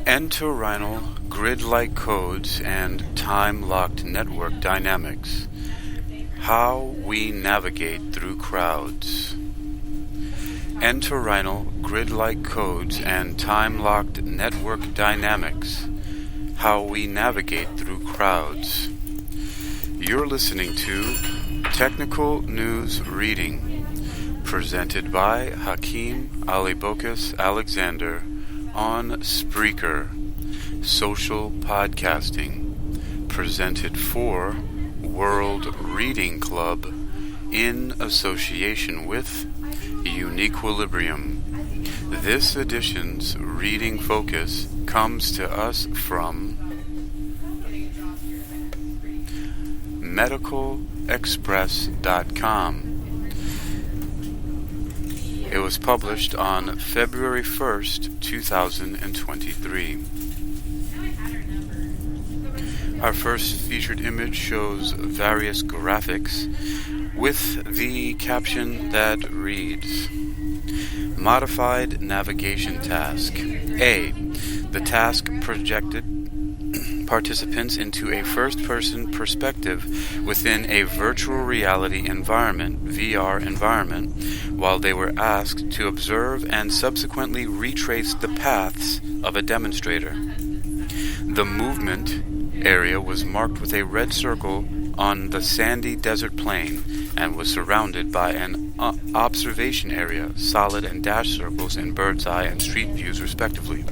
Entorhinal grid-like codes and time-locked network dynamics. How we navigate through crowds. Entorhinal grid-like codes and time-locked network dynamics. How we navigate through crowds. You're listening to Technical News Reading, presented by Hakeem Alibokas Alexander on Spreaker, social podcasting, presented for World Reading Club in association with Uniquilibrium. This edition's reading focus comes to us from medicalexpress.com. It was published on February 1st, 2023. Our first featured image shows various graphics with the caption that reads, Modified Navigation Task. A. The task projected participants into a first-person perspective within a virtual reality environment, VR environment, while they were asked to observe and subsequently retrace the paths of a demonstrator. The movement area was marked with a red circle on the sandy desert plain and was surrounded by an observation area, solid and dashed circles in bird's eye and street views respectively.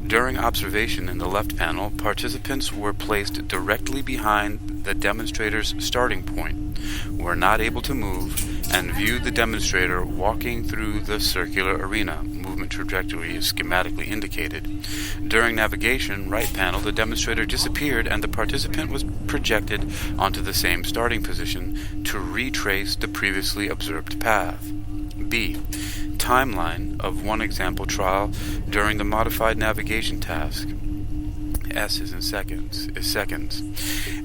During observation in the left panel, participants were placed directly behind the demonstrator's starting point, were not able to move, and viewed the demonstrator walking through the circular arena. Movement trajectory is schematically indicated. During navigation, right panel, the demonstrator disappeared and the participant was projected onto the same starting position to retrace the previously observed path. B. Timeline of one example trial during the modified navigation task. S is in seconds.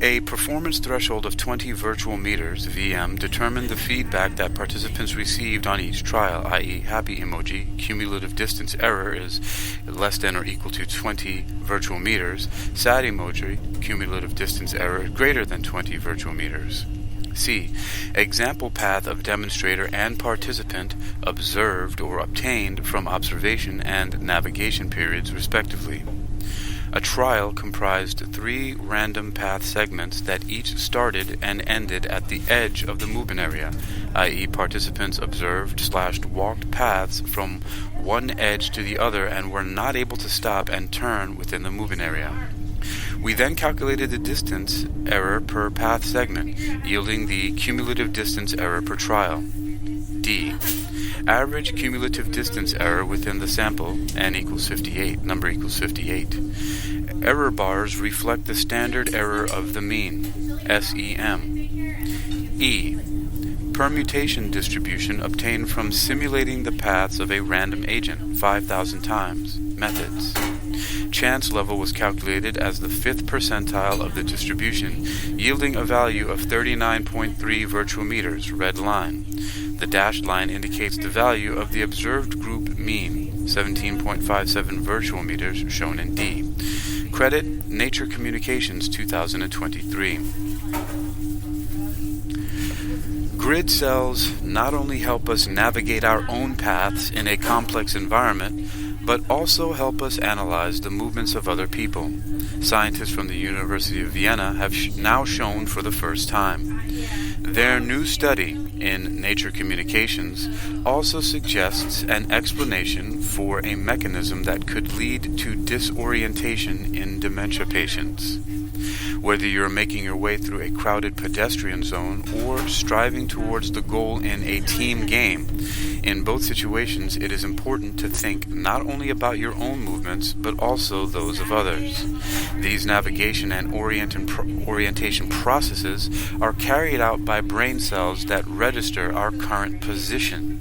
A performance threshold of 20 virtual meters, VM, determined the feedback that participants received on each trial, i.e. happy emoji, cumulative distance error is less than or equal to 20 virtual meters, sad emoji, cumulative distance error greater than 20 virtual meters. C. Example path of demonstrator and participant observed or obtained from observation and navigation periods respectively. A trial comprised 3 random path segments that each started and ended at the edge of the movement area, i.e. participants observed/walked paths from one edge to the other and were not able to stop and turn within the movement area. We then calculated the distance error per path segment, yielding the cumulative distance error per trial. D. Average cumulative distance error within the sample, n equals 58, number equals 58. Error bars reflect the standard error of the mean, SEM. E. Permutation distribution obtained from simulating the paths of a random agent 5,000 times. Methods. Chance level was calculated as the 5th percentile of the distribution, yielding a value of 39.3 virtual meters, red line. The dashed line indicates the value of the observed group mean, 17.57 virtual meters, shown in D. Credit Nature Communications 2023. Grid cells not only help us navigate our own paths in a complex environment, but also help us analyze the movements of other people. Scientists from the University of Vienna have now shown for the first time. Their new study in Nature Communications also suggests an explanation for a mechanism that could lead to disorientation in dementia patients. Whether you're making your way through a crowded pedestrian zone or striving towards the goal in a team game, in both situations it is important to think not only about your own movements but also those of others. These navigation and orientation processes are carried out by brain cells that register our current position,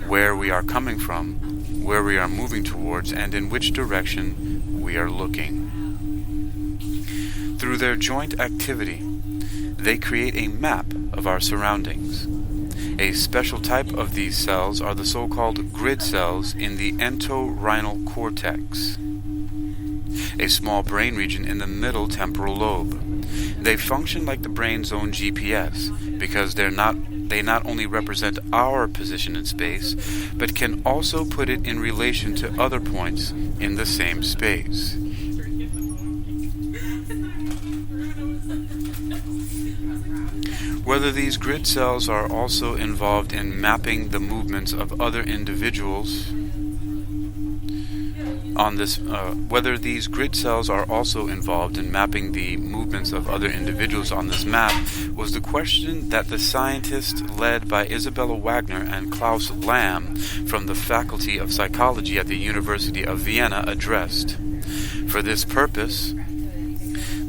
where we are coming from, where we are moving towards, and in which direction we are looking. Through their joint activity, they create a map of our surroundings. A special type of these cells are the so-called grid cells in the entorhinal cortex. a small brain region in the middle temporal lobe. They function like the brain's own GPS because they not only represent our position in space, but can also put it in relation to other points in the same space. Whether these grid cells are also involved in mapping the movements of other individuals on this map was the question that the scientists led by Isabella Wagner and Klaus Lamb from the Faculty of Psychology at the University of Vienna addressed. For this purpose,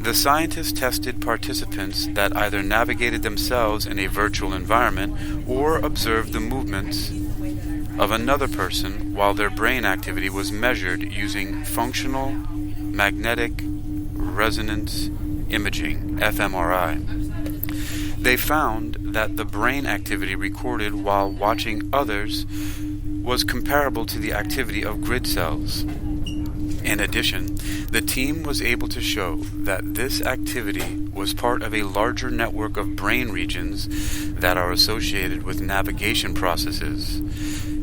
the scientists tested participants that either navigated themselves in a virtual environment or observed the movements of another person while their brain activity was measured using functional magnetic resonance imaging, fMRI. They found that the brain activity recorded while watching others was comparable to the activity of grid cells. In addition, the team was able to show that this activity was part of a larger network of brain regions that are associated with navigation processes.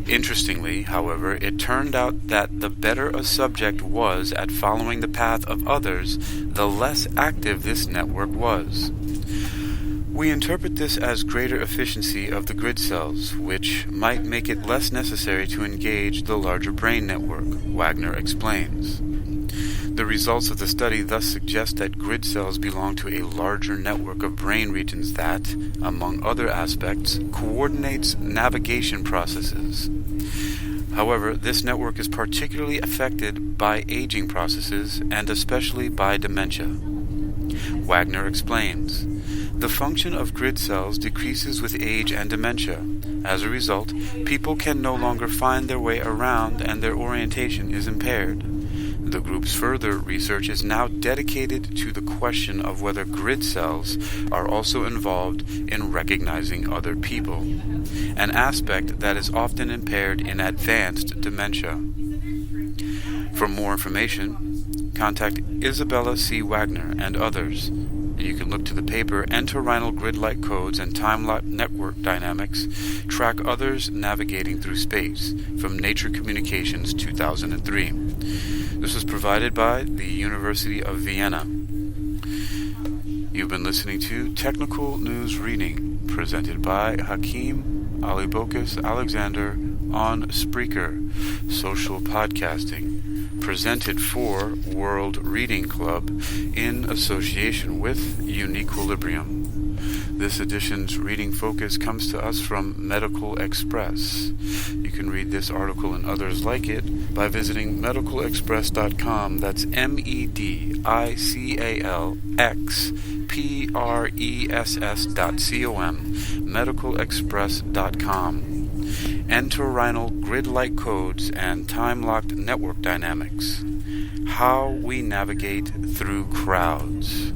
Interestingly, however, it turned out that the better a subject was at following the path of others, the less active this network was. We interpret this as greater efficiency of the grid cells, which might make it less necessary to engage the larger brain network, Wagner explains. The results of the study thus suggest that grid cells belong to a larger network of brain regions that, among other aspects, coordinates navigation processes. However, this network is particularly affected by aging processes and especially by dementia. Wagner explains, the function of grid cells decreases with age and dementia. As a result, people can no longer find their way around and their orientation is impaired. The group's further research is now dedicated to the question of whether grid cells are also involved in recognizing other people, an aspect that is often impaired in advanced dementia. For more information, contact Isabella C. Wagner and others. You can look to the paper Entorhinal Grid-like Codes and Time-Lock Network Dynamics, Track Others Navigating Through Space, from Nature Communications 2003. This was provided by the University of Vienna. You've been listening to Technical News Reading, presented by Hakeem Alibokas Alexander on Spreaker, social podcasting, presented for World Reading Club in association with Uniquilibrium. This edition's reading focus comes to us from Medical Express. You can read this article and others like it by visiting medicalexpress.com. That's medicalexpress.com. medicalexpress.com. Entorhinal Grid-like Codes and Time-Locked Network Dynamics. How we navigate through crowds.